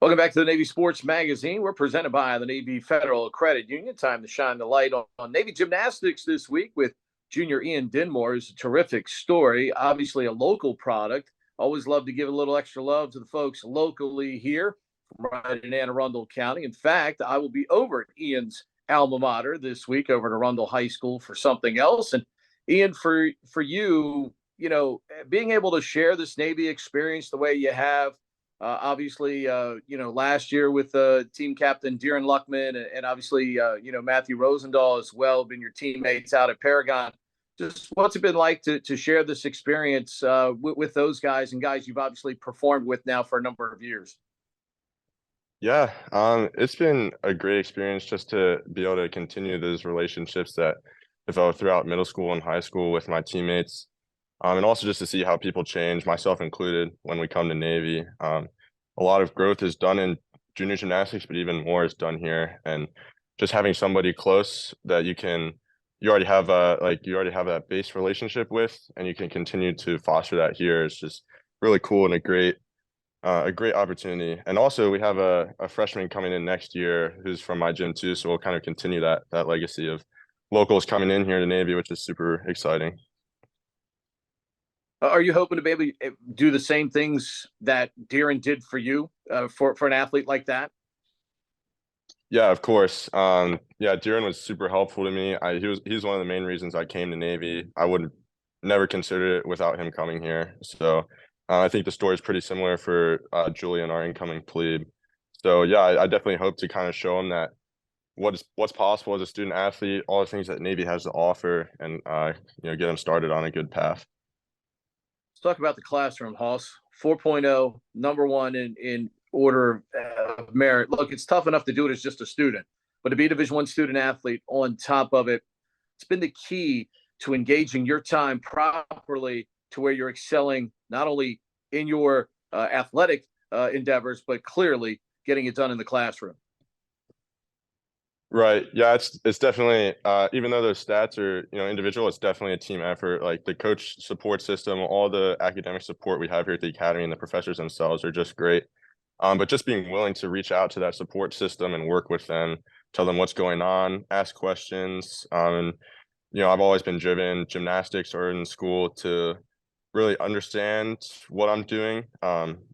Welcome back to the Navy Sports Magazine. We're presented by the Navy Federal Credit Union. Time to shine the light on Navy gymnastics this week with junior Ian Dinmore. It's a terrific story, obviously a local product. Always love to give a little extra love to the folks locally here right in Anne Arundel County. In fact, I will be over at Ian's alma mater this week over at Arundel High School for something else. And Ian, for you, being able to share this Navy experience the way you have, obviously, last year with team captain Darren Luckman and obviously, Matthew Rosendahl as well, been your teammates out at Paragon. Just what's it been like to share this experience with those guys and guys you've obviously performed with now for a number of years? Yeah, it's been a great experience just to be able to continue those relationships that developed throughout middle school and high school with my teammates. And also just to see how people change, myself included, when we come to Navy. A lot of growth is done in junior gymnastics, but even more is done here. And just having somebody close that you already have that base relationship with, and you can continue to foster that here is just really cool and a great opportunity. And also we have a freshman coming in next year who's from my gym too, so we'll kind of continue that legacy of locals coming in here to Navy, which is super exciting. Are you hoping to be able to do the same things that Darren did for you for an athlete like that? Yeah, of course. Yeah, Darren was super helpful to me. He's one of the main reasons I came to Navy. I would never consider it without him coming here. So I think the story is pretty similar for Julian, our incoming plebe. So yeah, I definitely hope to kind of show him that what's possible as a student athlete, all the things that Navy has to offer, and get him started on a good path. Let's talk about the classroom, Hoss. 4.0, number one in order of merit. Look, it's tough enough to do it as just a student, but to be a Division I student athlete on top of it, it's been the key to engaging your time properly to where you're excelling not only in your athletic endeavors, but clearly getting it done in the classroom. Right. Yeah, it's definitely even though those stats are, individual, it's definitely a team effort. Like the coach support system, all the academic support we have here at the academy and the professors themselves are just great. But just being willing to reach out to that support system and work with them, tell them what's going on, ask questions. And I've always been driven gymnastics or in school to really understand what I'm doing.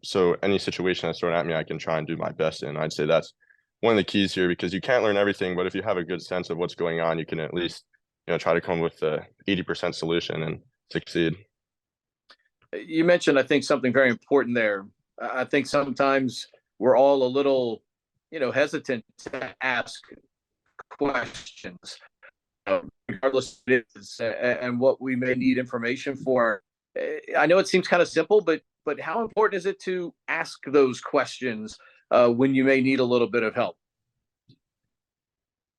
So any situation that's thrown at me, I can try and do my best in. I'd say that's one of the keys here because you can't learn everything, but if you have a good sense of what's going on, you can at least, try to come up with the 80% solution and succeed. You mentioned, I think, something very important there. I think sometimes we're all a little, hesitant to ask questions, regardless of it is, and what we may need information for. I know it seems kind of simple, but how important is it to ask those questions when you may need a little bit of help?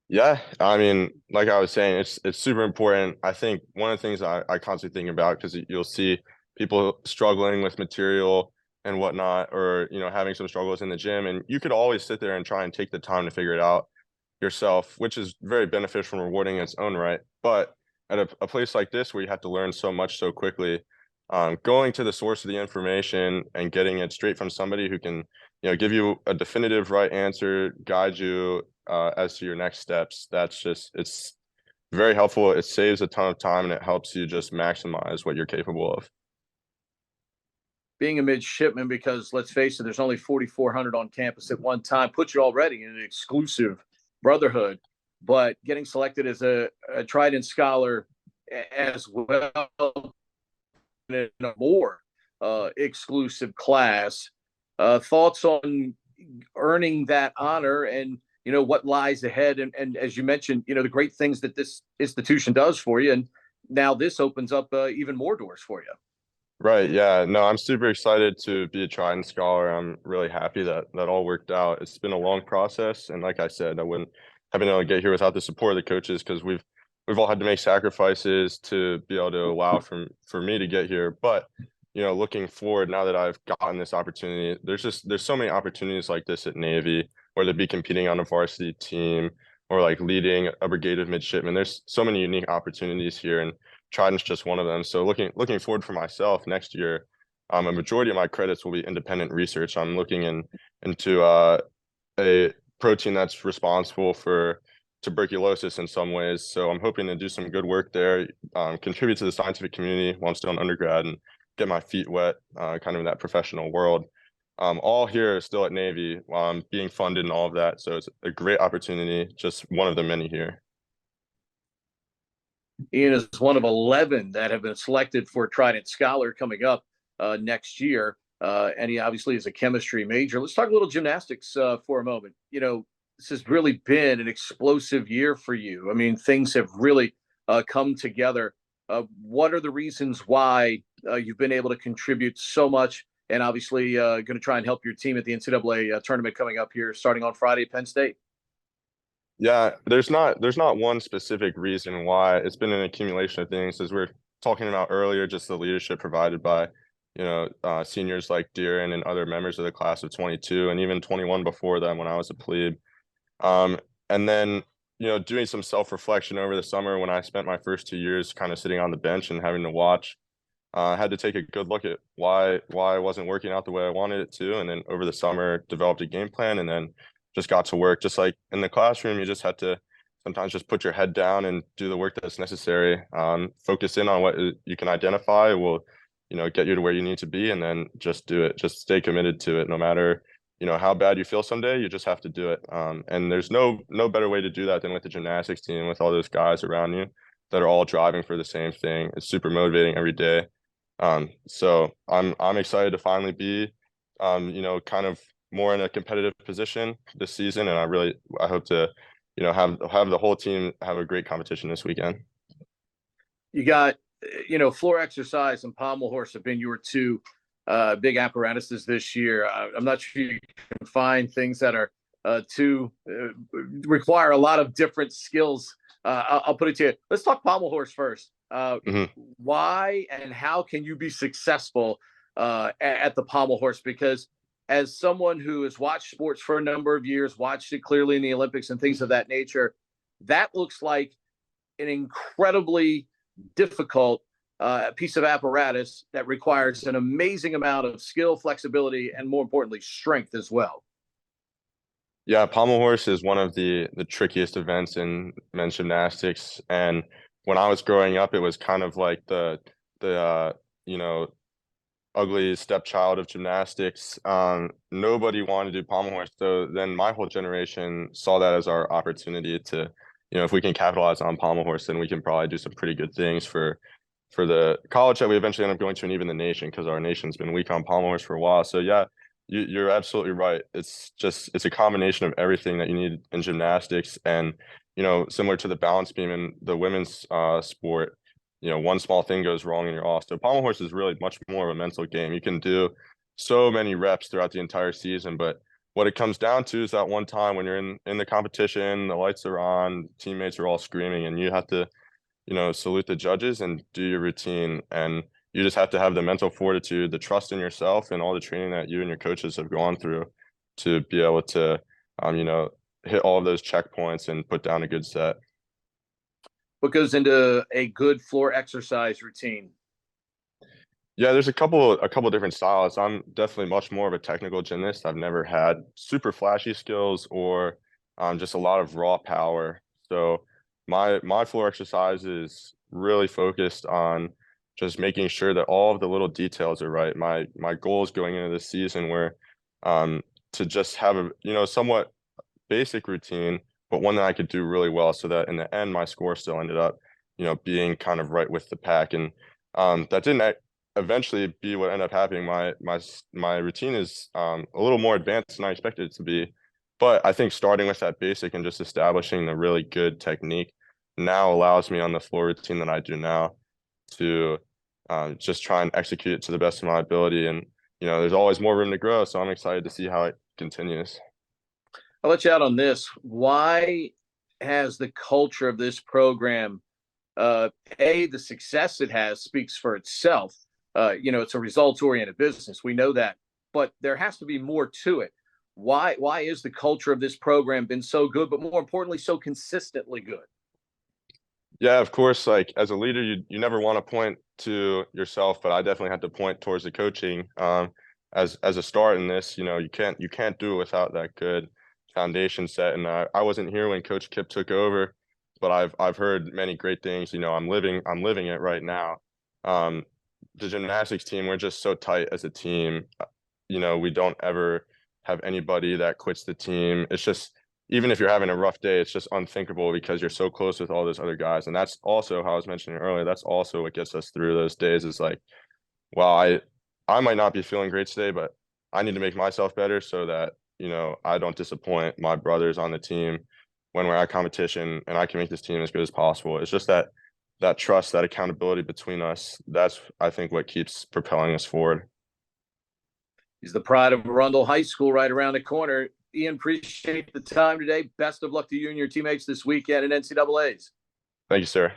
Yeah, I mean, like I was saying, it's super important. I think one of the things I constantly think about because you'll see people struggling with material and whatnot, or having some struggles in the gym, and you could always sit there and try and take the time to figure it out yourself, which is very beneficial and rewarding in its own right. But at a place like this where you have to learn so much so quickly, going to the source of the information and getting it straight from somebody who can, give you a definitive right answer, guide you as to your next steps. It's very helpful. It saves a ton of time and it helps you just maximize what you're capable of. Being a midshipman, because let's face it, there's only 4,400 on campus at one time, puts you already in an exclusive brotherhood. But getting selected as a Trident scholar as well in a more exclusive class, thoughts on earning that honor and what lies ahead, and as you mentioned, the great things that this institution does for you, and now this opens up even more doors for you. Right. Yeah. No, I'm super excited to be a Trident scholar. I'm really happy that all worked out. It's been a long process, and like I said, I wouldn't have been able to get here without the support of the coaches because we've all had to make sacrifices to be able to allow for me to get here. But looking forward, now that I've gotten this opportunity, there's so many opportunities like this at Navy, whether it be competing on a varsity team or like leading a brigade of midshipmen. There's so many unique opportunities here, and Trident's just one of them. So looking forward for myself next year, A majority of my credits will be independent research. I'm looking into a protein that's responsible for tuberculosis in some ways. So I'm hoping to do some good work there, contribute to the scientific community while I'm still in undergrad and get my feet wet, kind of in that professional world. All here still at Navy, being funded and all of that. So it's a great opportunity, just one of the many here. Ian is one of 11 that have been selected for Trident Scholar coming up next year. And he obviously is a chemistry major. Let's talk a little gymnastics for a moment. This has really been an explosive year for you. I mean, things have really come together. What are the reasons why you've been able to contribute so much, and obviously going to try and help your team at the NCAA tournament coming up here starting on Friday at Penn State? Yeah, there's not one specific reason why. It's been an accumulation of things, as we are talking about earlier, just the leadership provided by, seniors like Deeren and other members of the class of 22 and even 21 before them when I was a plebe. Um, and then, doing some self-reflection over the summer when I spent my first 2 years kind of sitting on the bench and having to watch. I had to take a good look at why I wasn't working out the way I wanted it to, and then over the summer developed a game plan, and then just got to work. Just like in the classroom, you just had to sometimes just put your head down and do the work that's necessary. Focus in on what you can identify will, get you to where you need to be, and then just do it. Just stay committed to it, no matter how bad you feel someday. You just have to do it. And there's no better way to do that than with the gymnastics team, with all those guys around you that are all driving for the same thing. It's super motivating every day. So I'm excited to finally be, kind of more in a competitive position this season, and I hope to, have the whole team have a great competition this weekend. You got, floor exercise and pommel horse have been your two big apparatuses this year. I'm not sure you can find things that are require a lot of different skills. I'll put it to you. Let's talk pommel horse first. Why and how can you be successful at the pommel horse? Because as someone who has watched sports for a number of years, watched it clearly in the Olympics and things of that nature, that looks like an incredibly difficult piece of apparatus that requires an amazing amount of skill, flexibility, and more importantly, strength as well. Yeah, pommel horse is one of the trickiest events in men's gymnastics. And when I was growing up, it was kind of like the ugly stepchild of gymnastics. Nobody wanted to do pommel horse. So then my whole generation saw that as our opportunity to, if we can capitalize on pommel horse, then we can probably do some pretty good things for the college that we eventually end up going to, and even the nation, because our nation's been weak on pommel horse for a while. So yeah, you're absolutely right. It's a combination of everything that you need in gymnastics, and similar to the balance beam in the women's sport, one small thing goes wrong and you're off. So pommel horse is really much more of a mental game. You can do so many reps throughout the entire season, but what it comes down to is that one time when you're in the competition, the lights are on, teammates are all screaming, and you have to, salute the judges and do your routine. And you just have to have the mental fortitude, the trust in yourself, and all the training that you and your coaches have gone through to be able to, hit all of those checkpoints and put down a good set. What goes into a good floor exercise routine? Yeah, there's a couple different styles. I'm definitely much more of a technical gymnast. I've never had super flashy skills or just a lot of raw power. So my floor exercise is really focused on just making sure that all of the little details are right. My goals going into this season were to just have a somewhat basic routine, but one that I could do really well, so that in the end my score still ended up being kind of right with the pack. And that didn't eventually be what ended up happening. My routine is a little more advanced than I expected it to be, but I think starting with that basic and just establishing the really good technique now allows me on the floor routine that I do now to just try and execute it to the best of my ability. And there's always more room to grow, so I'm excited to see how it continues. I'll let you out on this. Why has the culture of this program, the success it has speaks for itself. It's a results-oriented business. We know that, but there has to be more to it. Why is the culture of this program been so good, but more importantly, so consistently good? Yeah, of course, like as a leader, you never want to point to yourself, but I definitely had to point towards the coaching. As a start in this, you can't do it without that good foundation set. And I wasn't here when Coach Kip took over, but I've heard many great things. I'm living it right now. Um, the gymnastics team, we're just so tight as a team. We don't ever have anybody that quits the team. It's just even if you're having a rough day, it's just unthinkable because you're so close with all those other guys. And that's also how I was mentioning earlier. That's also what gets us through those days is like, well, I might not be feeling great today, but I need to make myself better so that, I don't disappoint my brothers on the team when we're at competition and I can make this team as good as possible. It's just that trust, that accountability between us. That's I think what keeps propelling us forward. He's the pride of Arundel High School right around the corner. Ian, appreciate the time today. Best of luck to you and your teammates this weekend in NCAAs. Thank you, sir.